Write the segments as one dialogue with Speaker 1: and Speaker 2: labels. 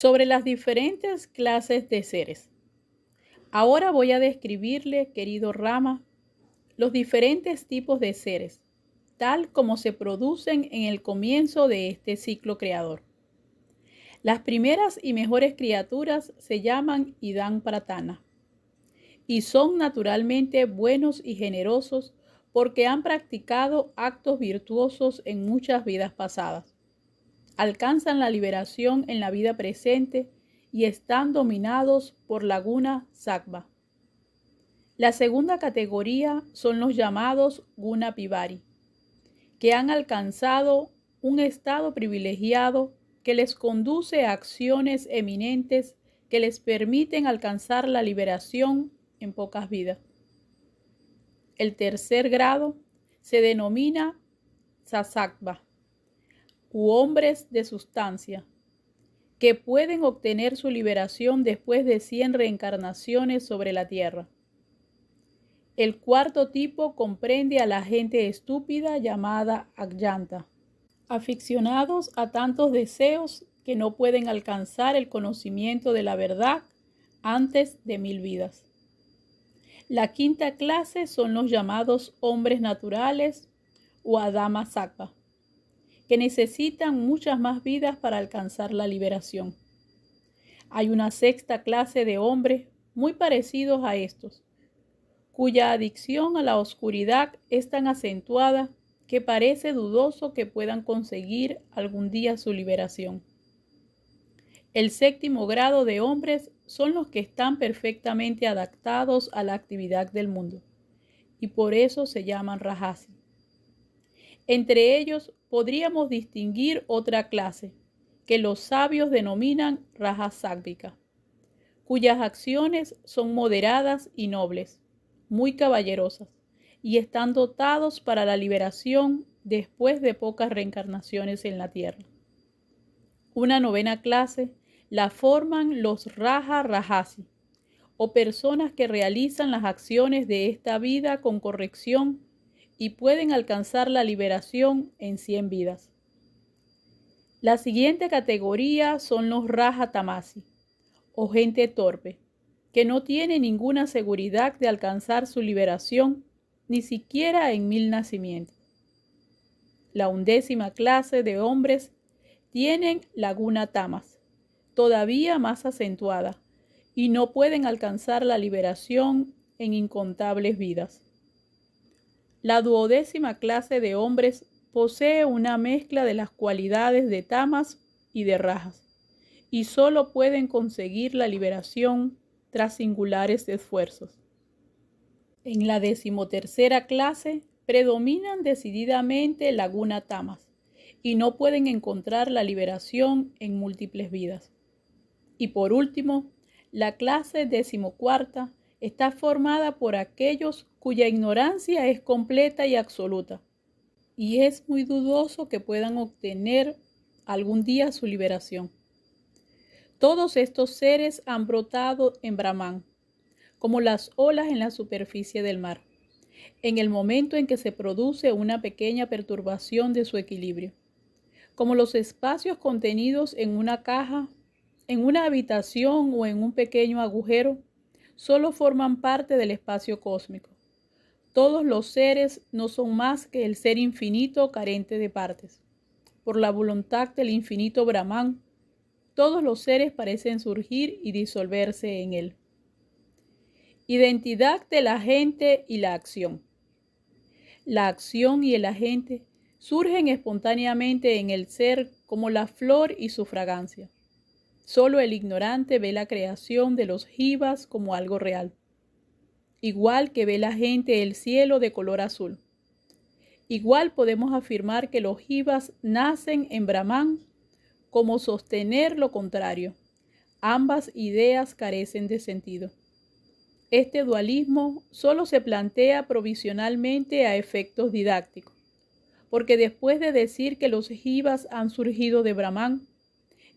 Speaker 1: Sobre las diferentes clases de seres. Ahora voy a describirle, querido Rama, los diferentes tipos de seres, tal como se producen en el comienzo de este ciclo creador. Las primeras y mejores criaturas se llaman Idam Pratana y son naturalmente buenos y generosos porque han practicado actos virtuosos en muchas vidas pasadas. Alcanzan la liberación en la vida presente y están dominados por la guna sattva. La segunda categoría son los llamados guna pivari, que han alcanzado un estado privilegiado que les conduce a acciones eminentes que les permiten alcanzar la liberación en pocas vidas. El tercer grado se denomina sasattva, u hombres de sustancia, que pueden obtener su liberación después de 100 reencarnaciones sobre la tierra. El cuarto tipo comprende a la gente estúpida llamada Ajnata, aficionados a tantos deseos que no pueden alcanzar el conocimiento de la verdad antes de 1000 vidas. La quinta clase son los llamados hombres naturales o Adama Sattva, que necesitan muchas más vidas para alcanzar la liberación. Hay una sexta clase de hombres muy parecidos a estos, cuya adicción a la oscuridad es tan acentuada que parece dudoso que puedan conseguir algún día su liberación. El séptimo grado de hombres son los que están perfectamente adaptados a la actividad del mundo y por eso se llaman Rajasi. Entre ellos podríamos distinguir otra clase que los sabios denominan Rajasattvica, cuyas acciones son moderadas y nobles, muy caballerosas, y están dotados para la liberación después de pocas reencarnaciones en la tierra. Una novena clase la forman los Raja Rajasi, o personas que realizan las acciones de esta vida con corrección y pueden alcanzar la liberación en 100 vidas. La siguiente categoría son los Raja Tamasi, o gente torpe, que no tiene ninguna seguridad de alcanzar su liberación, ni siquiera en 1000 nacimientos. La 11ª clase de hombres tienen la guna tamas, todavía más acentuada, y no pueden alcanzar la liberación en incontables vidas. La 12ª clase de hombres posee una mezcla de las cualidades de tamas y de rajas, y solo pueden conseguir la liberación tras singulares esfuerzos. En la 13ª clase predominan decididamente la guna tamas y no pueden encontrar la liberación en múltiples vidas. Y por último, la clase 14ª está formada por aquellos cuya ignorancia es completa y absoluta, y es muy dudoso que puedan obtener algún día su liberación. Todos estos seres han brotado en Brahman, como las olas en la superficie del mar, en el momento en que se produce una pequeña perturbación de su equilibrio, como los espacios contenidos en una caja, en una habitación o en un pequeño agujero, solo forman parte del espacio cósmico. Todos los seres no son más que el ser infinito carente de partes. Por la voluntad del infinito Brahman, todos los seres parecen surgir y disolverse en él. Identidad del agente y la acción. La acción y el agente surgen espontáneamente en el ser como la flor y su fragancia. Solo el ignorante ve la creación de los jivas como algo real, igual que ve la gente el cielo de color azul. Igual podemos afirmar que los jivas nacen en Brahman, como sostener lo contrario. Ambas ideas carecen de sentido. Este dualismo solo se plantea provisionalmente a efectos didácticos, porque después de decir que los jivas han surgido de Brahman,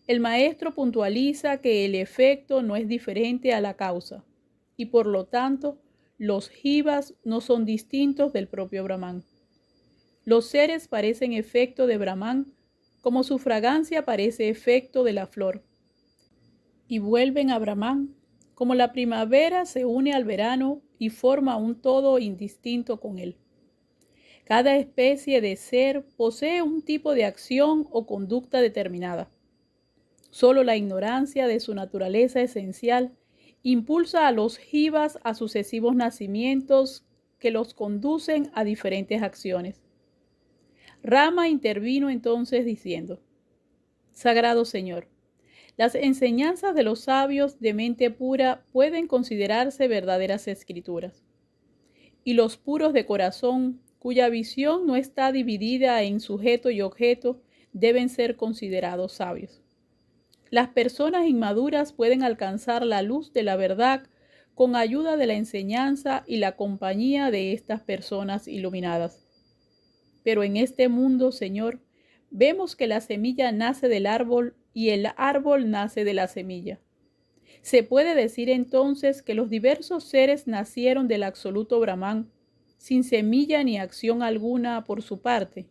Speaker 1: el maestro puntualiza que el efecto no es diferente a la causa, y por lo tanto, los jivas no son distintos del propio Brahman. Los seres parecen efecto de Brahman, como su fragancia parece efecto de la flor. y vuelven a Brahman, como la primavera se une al verano y forma un todo indistinto con él. Cada especie de ser posee un tipo de acción o conducta determinada. Solo la ignorancia de su naturaleza esencial impulsa a los jivas a sucesivos nacimientos que los conducen a diferentes acciones. Rama intervino entonces diciendo: Sagrado Señor, las enseñanzas de los sabios de mente pura pueden considerarse verdaderas escrituras, y los puros de corazón, cuya visión no está dividida en sujeto y objeto, deben ser considerados sabios. Las personas inmaduras pueden alcanzar la luz de la verdad con ayuda de la enseñanza y la compañía de estas personas iluminadas. Pero en este mundo, Señor, vemos que la semilla nace del árbol y el árbol nace de la semilla. Se puede decir entonces que los diversos seres nacieron del absoluto Brahman, sin semilla ni acción alguna por su parte.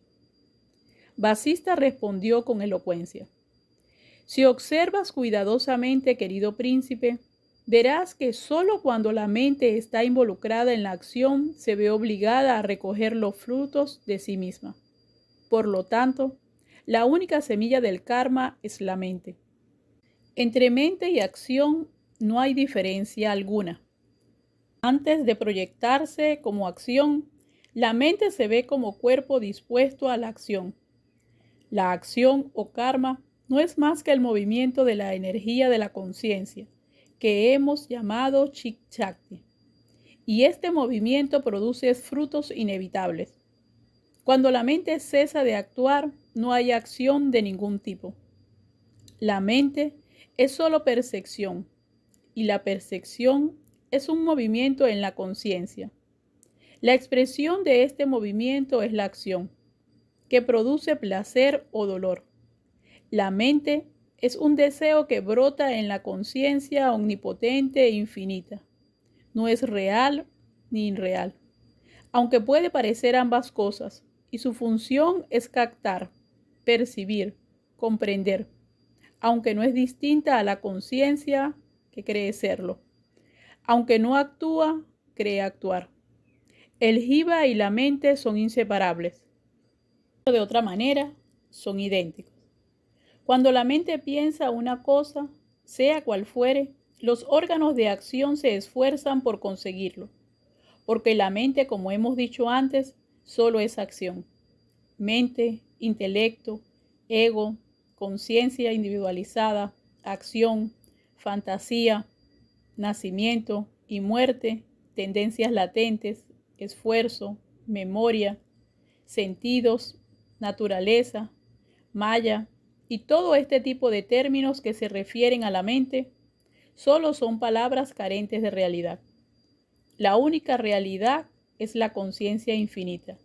Speaker 1: Vasista respondió con elocuencia: Si observas cuidadosamente, querido príncipe, verás que sólo cuando la mente está involucrada en la acción se ve obligada a recoger los frutos de sí misma. Por lo tanto, la única semilla del karma es la mente. Entre mente y acción no hay diferencia alguna. Antes de proyectarse como acción, la mente se ve como cuerpo dispuesto a la acción. La acción o karma no es más que el movimiento de la energía de la conciencia, que hemos llamado Chik-Shakti, y este movimiento produce frutos inevitables. Cuando la mente cesa de actuar, no hay acción de ningún tipo. La mente es solo percepción, y la percepción es un movimiento en la conciencia. La expresión de este movimiento es la acción, que produce placer o dolor. La mente es un deseo que brota en la conciencia omnipotente e infinita. No es real ni irreal, aunque puede parecer ambas cosas, y su función es captar, percibir, comprender, aunque no es distinta a la conciencia que cree serlo. Aunque no actúa, cree actuar. El jiva y la mente son inseparables. De otra manera, son idénticos. Cuando la mente piensa una cosa, sea cual fuere, los órganos de acción se esfuerzan por conseguirlo, porque la mente, como hemos dicho antes, solo es acción. Mente, intelecto, ego, conciencia individualizada, acción, fantasía, nacimiento y muerte, tendencias latentes, esfuerzo, memoria, sentidos, naturaleza, maya y todo este tipo de términos que se refieren a la mente, solo son palabras carentes de realidad. La única realidad es la conciencia infinita,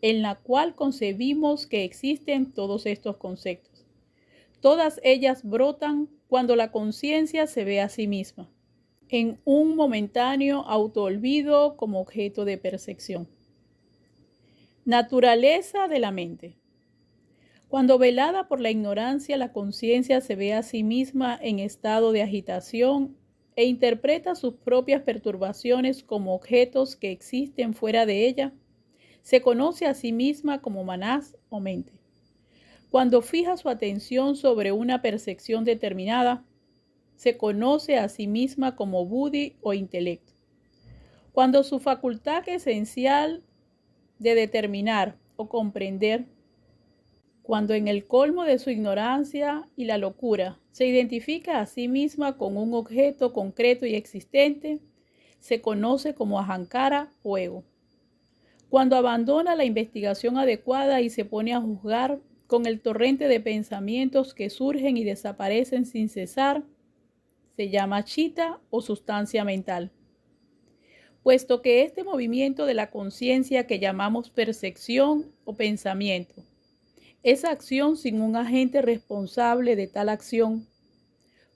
Speaker 1: en la cual concebimos que existen todos estos conceptos. Todas ellas brotan cuando la conciencia se ve a sí misma, en un momentáneo autoolvido como objeto de percepción. Naturaleza de la mente. Cuando velada por la ignorancia, la conciencia se ve a sí misma en estado de agitación e interpreta sus propias perturbaciones como objetos que existen fuera de ella. Se conoce a sí misma como manás o mente. Cuando fija su atención sobre una percepción determinada, se conoce a sí misma como buddhi o intelecto. Cuando su facultad esencial de determinar o comprender, cuando en el colmo de su ignorancia y la locura se identifica a sí misma con un objeto concreto y existente, se conoce como ahankara o ego. Cuando abandona la investigación adecuada y se pone a juzgar con el torrente de pensamientos que surgen y desaparecen sin cesar, se llama chitta o sustancia mental. Puesto que este movimiento de la conciencia que llamamos percepción o pensamiento, esa acción sin un agente responsable de tal acción,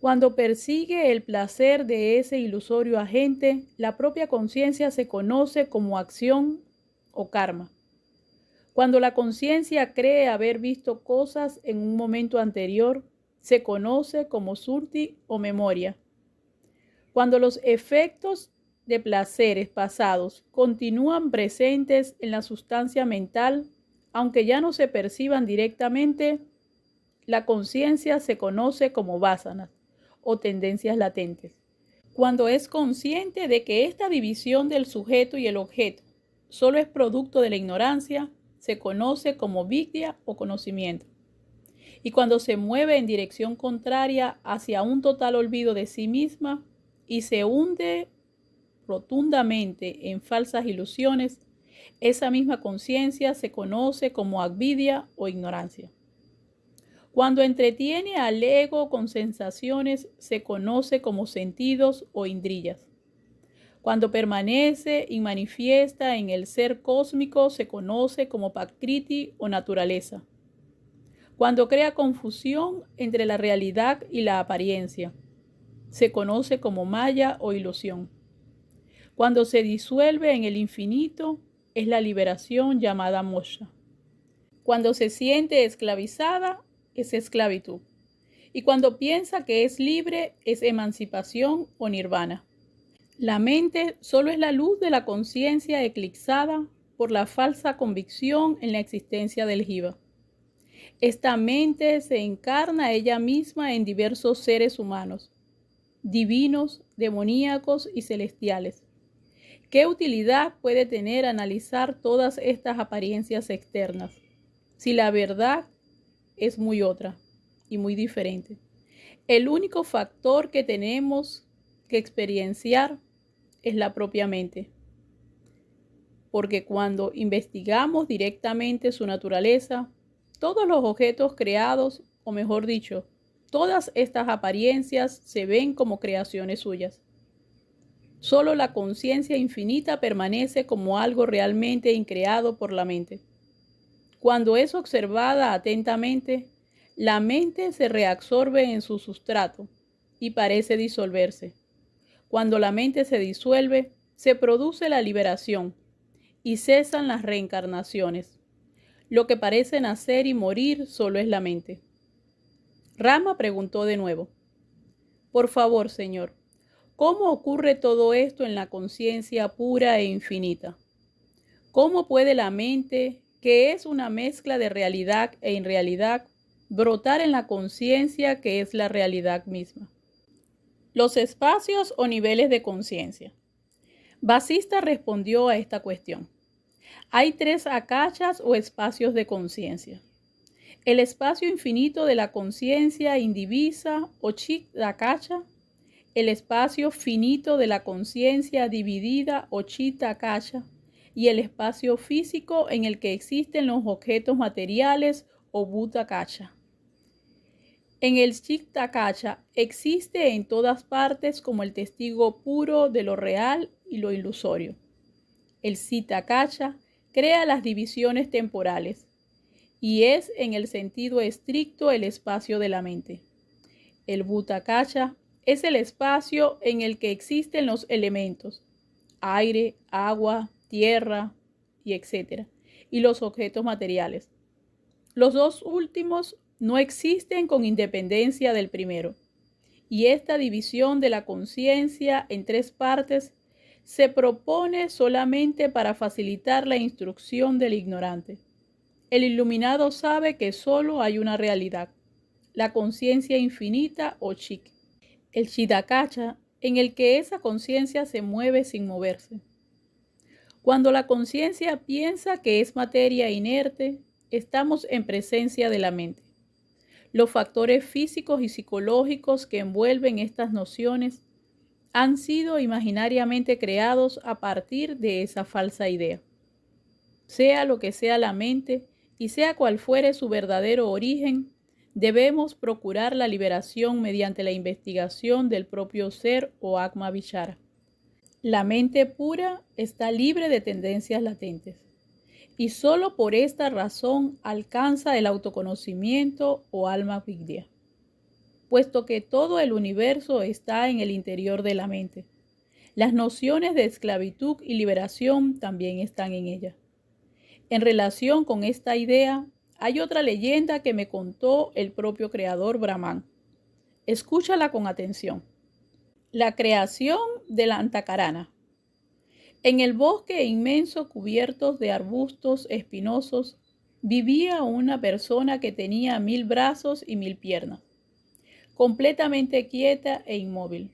Speaker 1: cuando persigue el placer de ese ilusorio agente, la propia conciencia se conoce como acción o karma. Cuando la conciencia cree haber visto cosas en un momento anterior, se conoce como surti o memoria. Cuando los efectos de placeres pasados continúan presentes en la sustancia mental, aunque ya no se perciban directamente, la conciencia se conoce como vásanas o tendencias latentes. Cuando es consciente de que esta división del sujeto y el objeto solo es producto de la ignorancia, se conoce como vidya o conocimiento. Y cuando se mueve en dirección contraria hacia un total olvido de sí misma y se hunde rotundamente en falsas ilusiones, esa misma conciencia se conoce como avidya o ignorancia. Cuando entretiene al ego con sensaciones, se conoce como sentidos o indriyas. Cuando permanece y manifiesta en el ser cósmico, se conoce como prakriti o naturaleza. Cuando crea confusión entre la realidad y la apariencia, se conoce como maya o ilusión. Cuando se disuelve en el infinito, es la liberación llamada moksha. Cuando se siente esclavizada, es esclavitud. Y cuando piensa que es libre, es emancipación o nirvana. La mente solo es la luz de la conciencia eclipsada por la falsa convicción en la existencia del jiva. Esta mente se encarna ella misma en diversos seres humanos, divinos, demoníacos y celestiales. ¿Qué utilidad puede tener analizar todas estas apariencias externas, si la verdad es muy otra y muy diferente? El único factor que tenemos que experienciar es la propia mente, porque cuando investigamos directamente su naturaleza, todos los objetos creados, o mejor dicho, todas estas apariencias se ven como creaciones suyas. Solo la conciencia infinita permanece como algo realmente increado por la mente. Cuando es observada atentamente, la mente se reabsorbe en su sustrato y parece disolverse. Cuando la mente se disuelve, se produce la liberación y cesan las reencarnaciones. Lo que parece nacer y morir solo es la mente. Rama preguntó de nuevo: por favor, Señor, ¿cómo ocurre todo esto en la conciencia pura e infinita? ¿Cómo puede la mente, que es una mezcla de realidad e irrealidad, brotar en la conciencia que es la realidad misma? Los espacios o niveles de conciencia. Vasista respondió a esta cuestión. Hay 3 akashas o espacios de conciencia. El espacio infinito de la conciencia indivisa o chit akasha, el espacio finito de la conciencia dividida o chitta akasha, y el espacio físico en el que existen los objetos materiales o bhuta akasha. En el chitta akasha existe en todas partes como el testigo puro de lo real y lo ilusorio. El citta akasha crea las divisiones temporales y es en el sentido estricto el espacio de la mente. El bhuta akasha es el espacio en el que existen los elementos, aire, agua, tierra, y etc., y los objetos materiales. Los dos últimos no existen con independencia del primero, y esta división de la conciencia en 3 partes se propone solamente para facilitar la instrucción del ignorante. El iluminado sabe que solo hay una realidad, la conciencia infinita o chik, el chitakasha, en el que esa conciencia se mueve sin moverse. Cuando la conciencia piensa que es materia inerte, estamos en presencia de la mente. Los factores físicos y psicológicos que envuelven estas nociones han sido imaginariamente creados a partir de esa falsa idea. Sea lo que sea la mente y sea cual fuere su verdadero origen, debemos procurar la liberación mediante la investigación del propio ser o Atma Vichara. La mente pura está libre de tendencias latentes y solo por esta razón alcanza el autoconocimiento o alma vidya, puesto que todo el universo está en el interior de la mente. Las nociones de esclavitud y liberación también están en ella. En relación con esta idea, hay otra leyenda que me contó el propio creador Brahman. Escúchala con atención. La creación de la Antakarana. En el bosque inmenso cubierto de arbustos espinosos vivía una persona que tenía 1000 brazos y 1000 piernas, completamente quieta e inmóvil.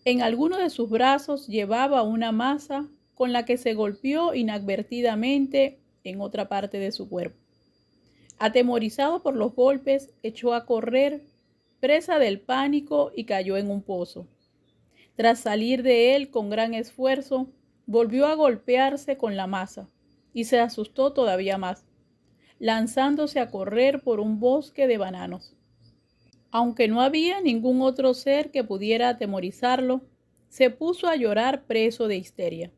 Speaker 1: En alguno de sus brazos llevaba una maza con la que se golpeó inadvertidamente en otra parte de su cuerpo. Atemorizado por los golpes, echó a correr, presa del pánico, y cayó en un pozo. Tras salir de él con gran esfuerzo, volvió a golpearse con la maza y se asustó todavía más, lanzándose a correr por un bosque de bananos. Aunque no había ningún otro ser que pudiera atemorizarlo, se puso a llorar preso de histeria.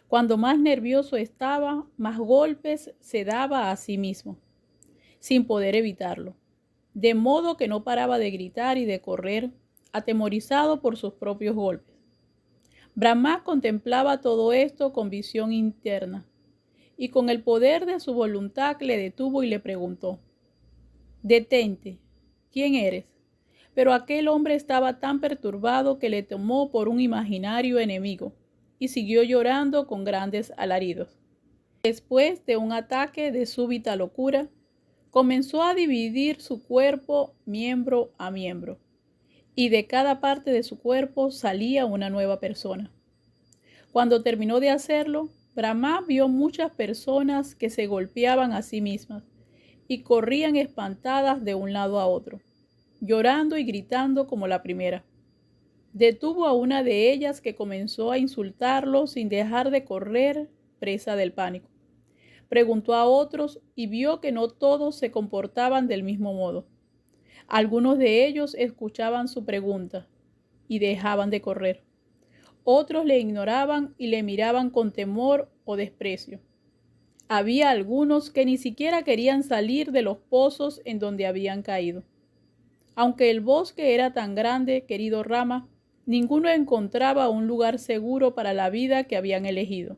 Speaker 1: Cuando más nervioso estaba, más golpes se daba a sí mismo, sin poder evitarlo, de modo que no paraba de gritar y de correr, atemorizado por sus propios golpes. Brahma contemplaba todo esto con visión interna, y con el poder de su voluntad le detuvo y le preguntó: «Detente, ¿quién eres?». Pero aquel hombre estaba tan perturbado que le tomó por un imaginario enemigo y siguió llorando con grandes alaridos. Después de un ataque de súbita locura, comenzó a dividir su cuerpo miembro a miembro, y de cada parte de su cuerpo salía una nueva persona. Cuando terminó de hacerlo, Brahma vio muchas personas que se golpeaban a sí mismas y corrían espantadas de un lado a otro, llorando y gritando como la primera. Detuvo a una de ellas, que comenzó a insultarlo sin dejar de correr, presa del pánico. Preguntó a otros y vio que no todos se comportaban del mismo modo. Algunos de ellos escuchaban su pregunta y dejaban de correr. Otros le ignoraban y le miraban con temor o desprecio. Había algunos que ni siquiera querían salir de los pozos en donde habían caído. Aunque el bosque era tan grande, querido Rama, ninguno encontraba un lugar seguro para la vida que habían elegido.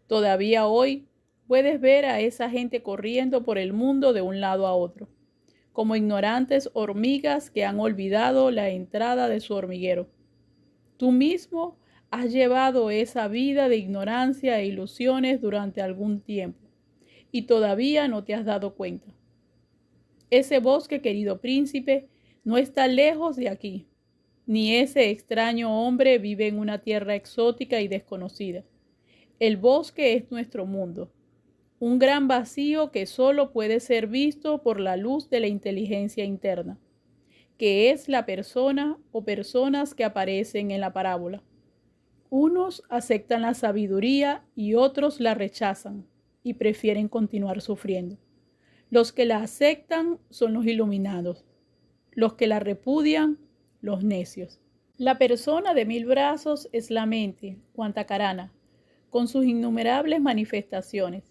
Speaker 1: Todavía hoy puedes ver a esa gente corriendo por el mundo de un lado a otro, como ignorantes hormigas que han olvidado la entrada de su hormiguero. Tú mismo has llevado esa vida de ignorancia e ilusiones durante algún tiempo y todavía no te has dado cuenta. Ese bosque, querido príncipe, no está lejos de aquí, ni ese extraño hombre vive en una tierra exótica y desconocida. El bosque es nuestro mundo, un gran vacío que solo puede ser visto por la luz de la inteligencia interna, que es la persona o personas que aparecen en la parábola. Unos aceptan la sabiduría y otros la rechazan y prefieren continuar sufriendo. Los que la aceptan son los iluminados, los que la repudian, los necios. La persona de 1000 brazos es la mente, o Antakarana, con sus innumerables manifestaciones.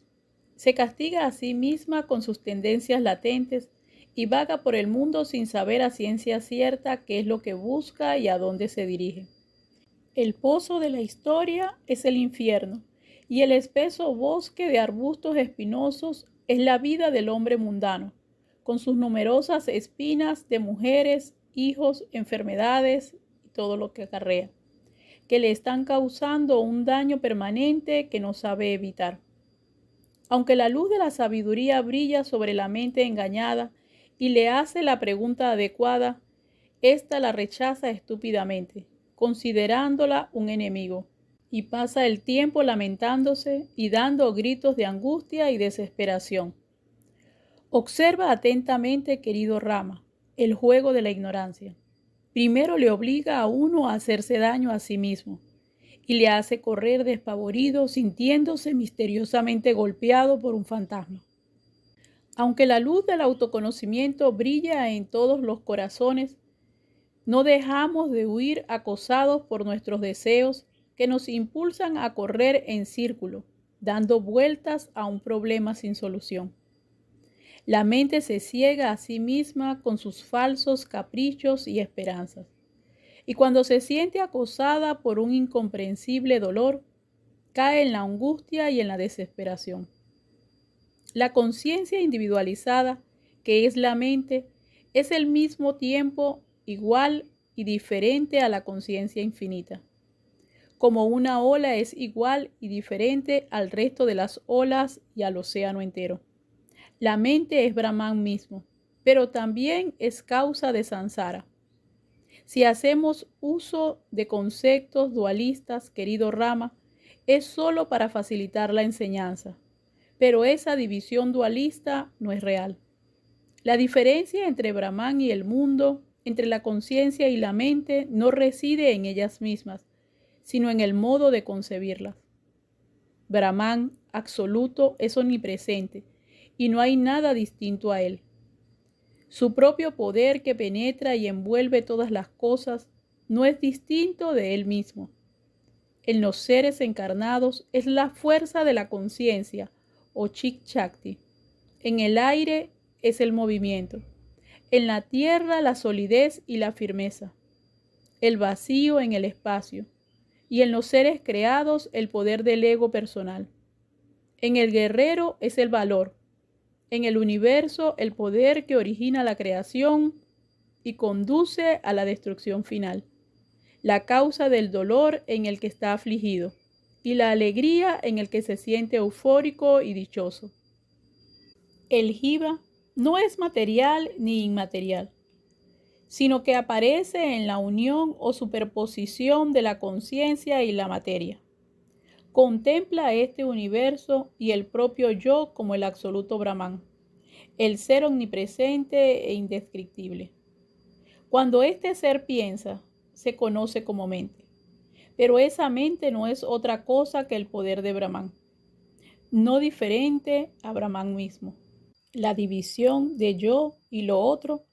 Speaker 1: Se castiga a sí misma con sus tendencias latentes y vaga por el mundo sin saber a ciencia cierta qué es lo que busca y a dónde se dirige. El pozo de la historia es el infierno, y el espeso bosque de arbustos espinosos es la vida del hombre mundano, con sus numerosas espinas de mujeres, hijos, enfermedades y todo lo que acarrea, que le están causando un daño permanente que no sabe evitar. Aunque la luz de la sabiduría brilla sobre la mente engañada y le hace la pregunta adecuada, ésta la rechaza estúpidamente, considerándola un enemigo, y pasa el tiempo lamentándose y dando gritos de angustia y desesperación. Observa atentamente, querido Rama, el juego de la ignorancia. Primero le obliga a uno a hacerse daño a sí mismo y le hace correr despavorido, sintiéndose misteriosamente golpeado por un fantasma. Aunque la luz del autoconocimiento brilla en todos los corazones, no dejamos de huir acosados por nuestros deseos que nos impulsan a correr en círculo, dando vueltas a un problema sin solución. La mente se ciega a sí misma con sus falsos caprichos y esperanzas, y cuando se siente acosada por un incomprensible dolor, cae en la angustia y en la desesperación. La conciencia individualizada, que es la mente, es al mismo tiempo igual y diferente a la conciencia infinita. Como una ola es igual y diferente al resto de las olas y al océano entero. La mente es Brahman mismo, pero también es causa de samsara. Si hacemos uso de conceptos dualistas, querido Rama, es solo para facilitar la enseñanza, pero esa división dualista no es real. La diferencia entre Brahman y el mundo, entre la conciencia y la mente, no reside en ellas mismas, sino en el modo de concebirlas. Brahman absoluto es omnipresente y no hay nada distinto a él. Su propio poder que penetra y envuelve todas las cosas no es distinto de él mismo. En los seres encarnados es la fuerza de la conciencia o Chik Shakti. En el aire es el movimiento. En la tierra la solidez y la firmeza. El vacío en el espacio. Y en los seres creados el poder del ego personal. En el guerrero es el valor. En el universo el poder que origina la creación y conduce a la destrucción final. La causa del dolor en el que está afligido y la alegría en el que se siente eufórico y dichoso. El jiva no es material ni inmaterial, sino que aparece en la unión o superposición de la conciencia y la materia. Contempla este universo y el propio yo como el absoluto Brahman, el ser omnipresente e indescriptible. Cuando este ser piensa, se conoce como mente, pero esa mente no es otra cosa que el poder de Brahman, no diferente a Brahman mismo. La división de yo y lo otro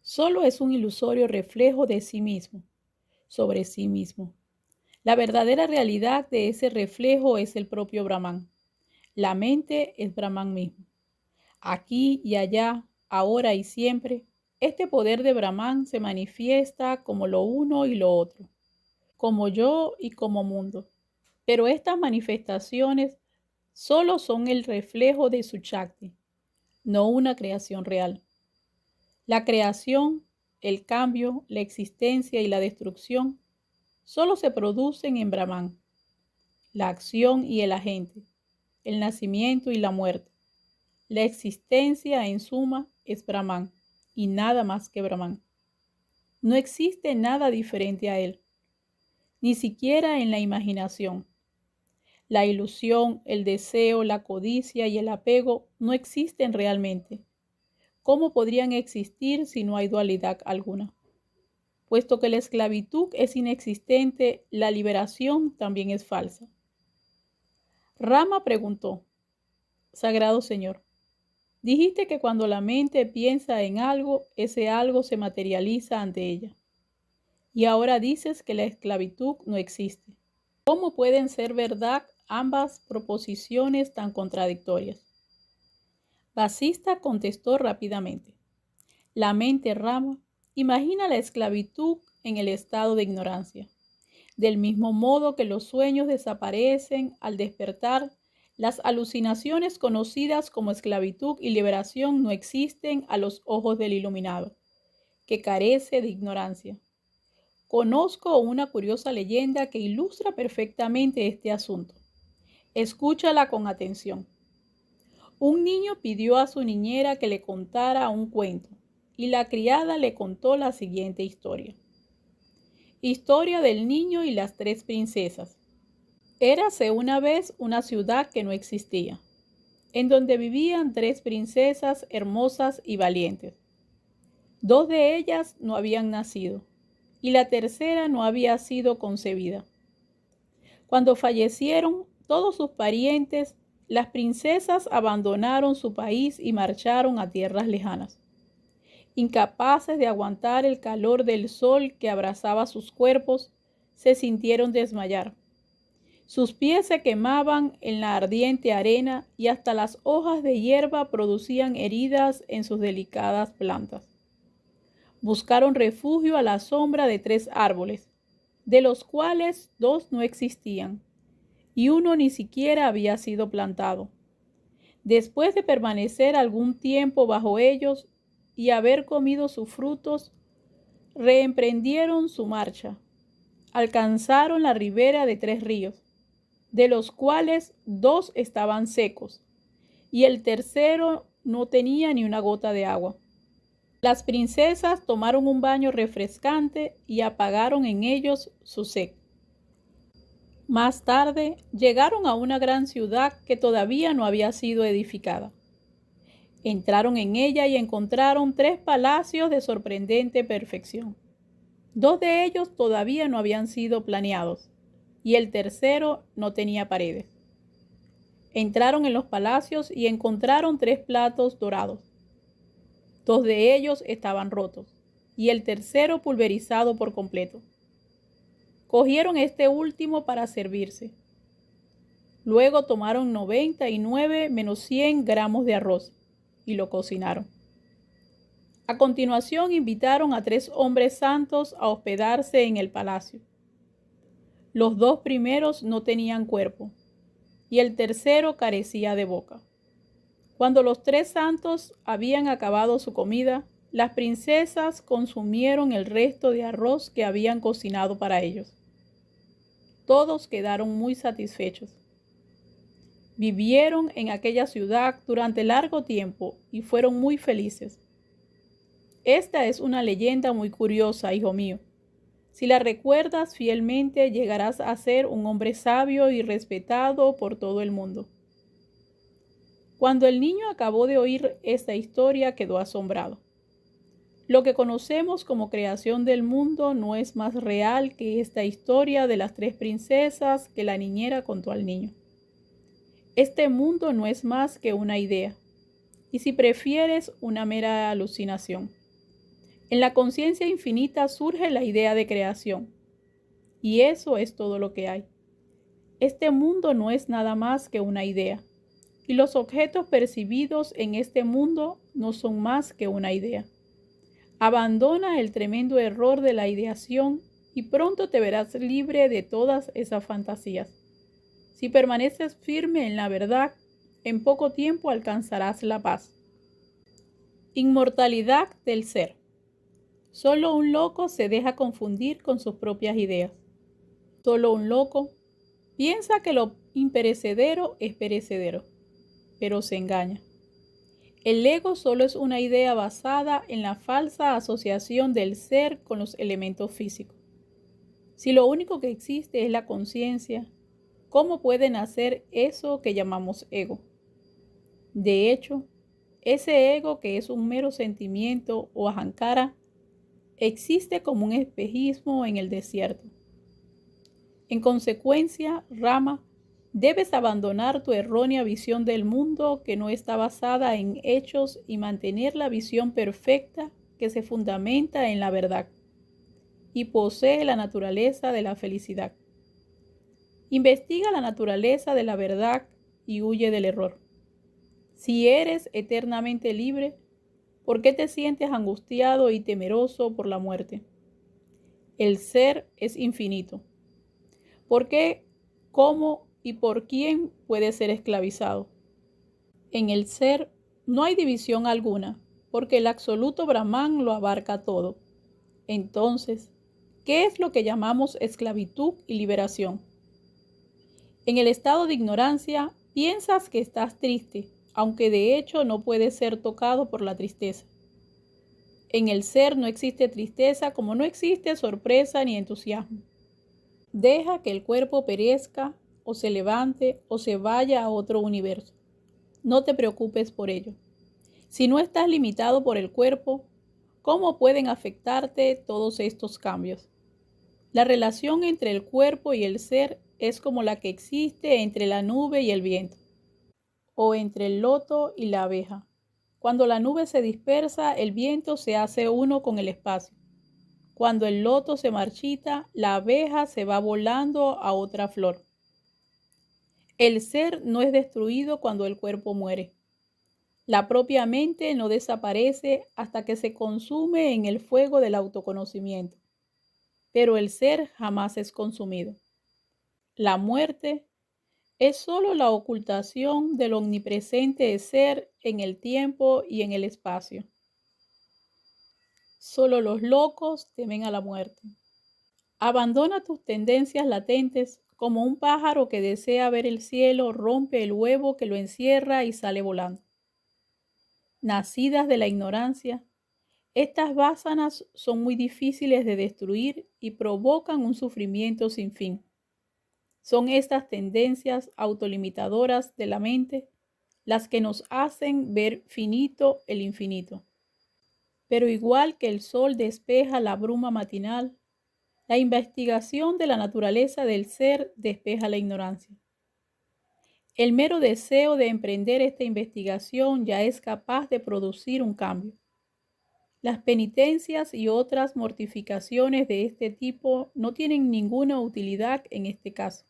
Speaker 1: solo es un ilusorio reflejo de sí mismo, sobre sí mismo. La verdadera realidad de ese reflejo es el propio Brahman. La mente es Brahman mismo. Aquí y allá, ahora y siempre, este poder de Brahman se manifiesta como lo uno y lo otro, como yo y como mundo. Pero estas manifestaciones solo son el reflejo de su Shakti, no una creación real. La creación, el cambio, la existencia y la destrucción solo se producen en Brahman. La acción y el agente, el nacimiento y la muerte. La existencia, en suma, es Brahman y nada más que Brahman. No existe nada diferente a él, ni siquiera en la imaginación. La ilusión, el deseo, la codicia y el apego no existen realmente. ¿Cómo podrían existir si no hay dualidad alguna? Puesto que la esclavitud es inexistente, la liberación también es falsa. Rama preguntó: Sagrado Señor, dijiste que cuando la mente piensa en algo, ese algo se materializa ante ella. Y ahora dices que la esclavitud no existe. ¿Cómo pueden ser verdad ambas proposiciones tan contradictorias? Vasista contestó rápidamente: La mente, Rama, imagina la esclavitud en el estado de ignorancia. Del mismo modo que los sueños desaparecen al despertar, las alucinaciones conocidas como esclavitud y liberación no existen a los ojos del iluminado, que carece de ignorancia. Conozco una curiosa leyenda que ilustra perfectamente este asunto. Escúchala con atención. Un niño pidió a su niñera que le contara un cuento, y la criada le contó la siguiente historia. Historia del niño y las tres princesas. Érase una vez una ciudad que no existía, en donde vivían tres princesas hermosas y valientes. Dos de ellas no habían nacido, y la tercera no había sido concebida. Cuando fallecieron todos sus parientes, las princesas abandonaron su país y marcharon a tierras lejanas. Incapaces de aguantar el calor del sol que abrasaba sus cuerpos, se sintieron desmayar. Sus pies se quemaban en la ardiente arena y hasta las hojas de hierba producían heridas en sus delicadas plantas. Buscaron refugio a la sombra de tres árboles, de los cuales dos no existían, y uno ni siquiera había sido plantado. Después de permanecer algún tiempo bajo ellos y haber comido sus frutos, reemprendieron su marcha. Alcanzaron la ribera de 3 ríos, de los cuales 2 estaban secos, y el tercero no tenía ni una gota de agua. Las princesas tomaron un baño refrescante y apagaron en ellos su sed. Más tarde llegaron a una gran ciudad que todavía no había sido edificada. Entraron en ella y encontraron 3 palacios de sorprendente perfección. 2 de ellos todavía no habían sido planeados y el tercero no tenía paredes. Entraron en los palacios y encontraron 3 platos dorados. 2 de ellos estaban rotos y el tercero pulverizado por completo. Cogieron este último para servirse. Luego tomaron 99 menos 100 gramos de arroz y lo cocinaron. A continuación invitaron a 3 hombres santos a hospedarse en el palacio. Los 2 primeros no tenían cuerpo y el tercero carecía de boca. Cuando los 3 santos habían acabado su comida, las princesas consumieron el resto de arroz que habían cocinado para ellos. Todos quedaron muy satisfechos. Vivieron en aquella ciudad durante largo tiempo y fueron muy felices. Esta es una leyenda muy curiosa, hijo mío. Si la recuerdas fielmente, llegarás a ser un hombre sabio y respetado por todo el mundo. Cuando el niño acabó de oír esta historia, quedó asombrado. Lo que conocemos como creación del mundo no es más real que esta historia de las 3 princesas que la niñera contó al niño. Este mundo no es más que una idea, y si prefieres, una mera alucinación. En la conciencia infinita surge la idea de creación, y eso es todo lo que hay. Este mundo no es nada más que una idea, y los objetos percibidos en este mundo no son más que una idea. Abandona el tremendo error de la ideación y pronto te verás libre de todas esas fantasías. Si permaneces firme en la verdad, en poco tiempo alcanzarás la paz. Inmortalidad del ser. Solo un loco se deja confundir con sus propias ideas. Solo un loco piensa que lo imperecedero es perecedero, pero se engaña. El ego solo es una idea basada en la falsa asociación del ser con los elementos físicos. Si lo único que existe es la conciencia, ¿cómo puede nacer eso que llamamos ego? De hecho, ese ego, que es un mero sentimiento o ahankara, existe como un espejismo en el desierto. En consecuencia, Rama, debes abandonar tu errónea visión del mundo que no está basada en hechos y mantener la visión perfecta que se fundamenta en la verdad y posee la naturaleza de la felicidad. Investiga la naturaleza de la verdad y huye del error. Si eres eternamente libre, ¿por qué te sientes angustiado y temeroso por la muerte? El ser es infinito. ¿Por qué, cómo y por quién puede ser esclavizado? En el ser no hay división alguna, porque el absoluto Brahman lo abarca todo. Entonces, ¿qué es lo que llamamos esclavitud y liberación? En el estado de ignorancia, piensas que estás triste, aunque de hecho no puedes ser tocado por la tristeza. En el ser no existe tristeza, como no existe sorpresa ni entusiasmo. Deja que el cuerpo perezca, o se levante, o se vaya a otro universo. No te preocupes por ello. Si no estás limitado por el cuerpo, ¿cómo pueden afectarte todos estos cambios? La relación entre el cuerpo y el ser es como la que existe entre la nube y el viento, o entre el loto y la abeja. Cuando la nube se dispersa, el viento se hace uno con el espacio. Cuando el loto se marchita, la abeja se va volando a otra flor. El ser no es destruido cuando el cuerpo muere. La propia mente no desaparece hasta que se consume en el fuego del autoconocimiento. Pero el ser jamás es consumido. La muerte Es solo la ocultación del omnipresente ser en el tiempo y en el espacio. Solo los locos temen a la muerte. Abandona tus tendencias latentes como un pájaro que desea ver el cielo, rompe el huevo que lo encierra y sale volando. Nacidas de la ignorancia, estas vásanas son muy difíciles de destruir y provocan un sufrimiento sin fin. Son estas tendencias autolimitadoras de la mente las que nos hacen ver finito el infinito. Pero igual que el sol despeja la bruma matinal, la investigación de la naturaleza del ser despeja la ignorancia. El mero deseo de emprender esta investigación ya es capaz de producir un cambio. Las penitencias y otras mortificaciones de este tipo no tienen ninguna utilidad en este caso.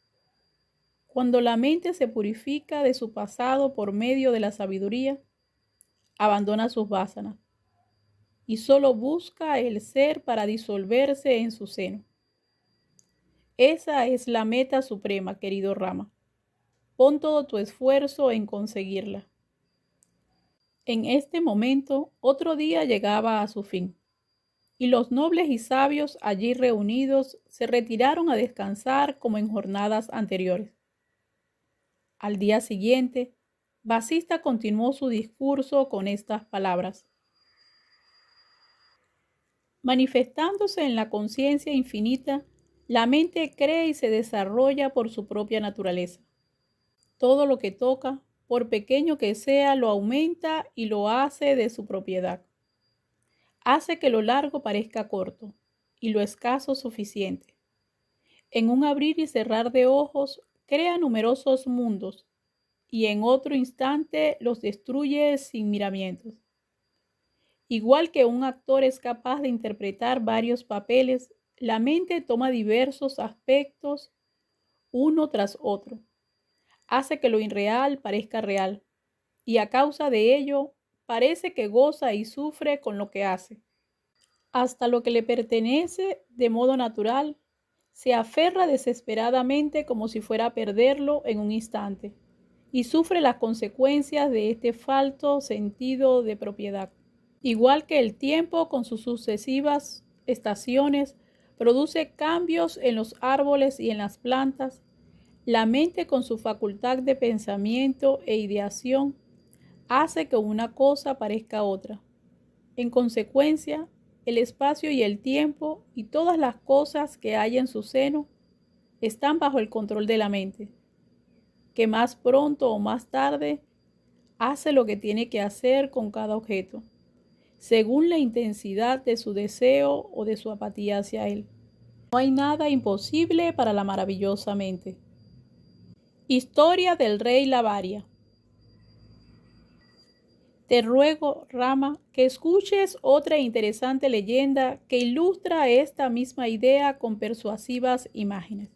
Speaker 1: Cuando la mente se purifica de su pasado por medio de la sabiduría, abandona sus vásanas y solo busca el ser para disolverse en su seno. Esa es la meta suprema, querido Rama. Pon todo tu esfuerzo en conseguirla. En este momento, otro día llegaba a su fin, y los nobles y sabios allí reunidos se retiraron a descansar como en jornadas anteriores. Al día siguiente, Vasista continuó su discurso con estas palabras. Manifestándose en la conciencia infinita, la mente cree y se desarrolla por su propia naturaleza. Todo lo que toca, por pequeño que sea, lo aumenta y lo hace de su propiedad. Hace que lo largo parezca corto y lo escaso suficiente. En un abrir y cerrar de ojos, crea numerosos mundos y en otro instante los destruye sin miramientos. Igual que un actor es capaz de interpretar varios papeles, la mente toma diversos aspectos uno tras otro. Hace que lo irreal parezca real y a causa de ello parece que goza y sufre con lo que hace. Hasta lo que le pertenece de modo natural, se aferra desesperadamente como si fuera a perderlo en un instante y sufre las consecuencias de este falso sentido de propiedad. Igual que el tiempo con sus sucesivas estaciones produce cambios en los árboles y en las plantas, la mente con su facultad de pensamiento e ideación hace que una cosa parezca otra. En consecuencia, el espacio y el tiempo y todas las cosas que hay en su seno están bajo el control de la mente, que más pronto o más tarde hace lo que tiene que hacer con cada objeto, según la intensidad de su deseo o de su apatía hacia él. No hay nada imposible para la maravillosa mente. Historia del rey Lavaria. Te ruego, Rama, que escuches otra interesante leyenda que ilustra esta misma idea con persuasivas imágenes.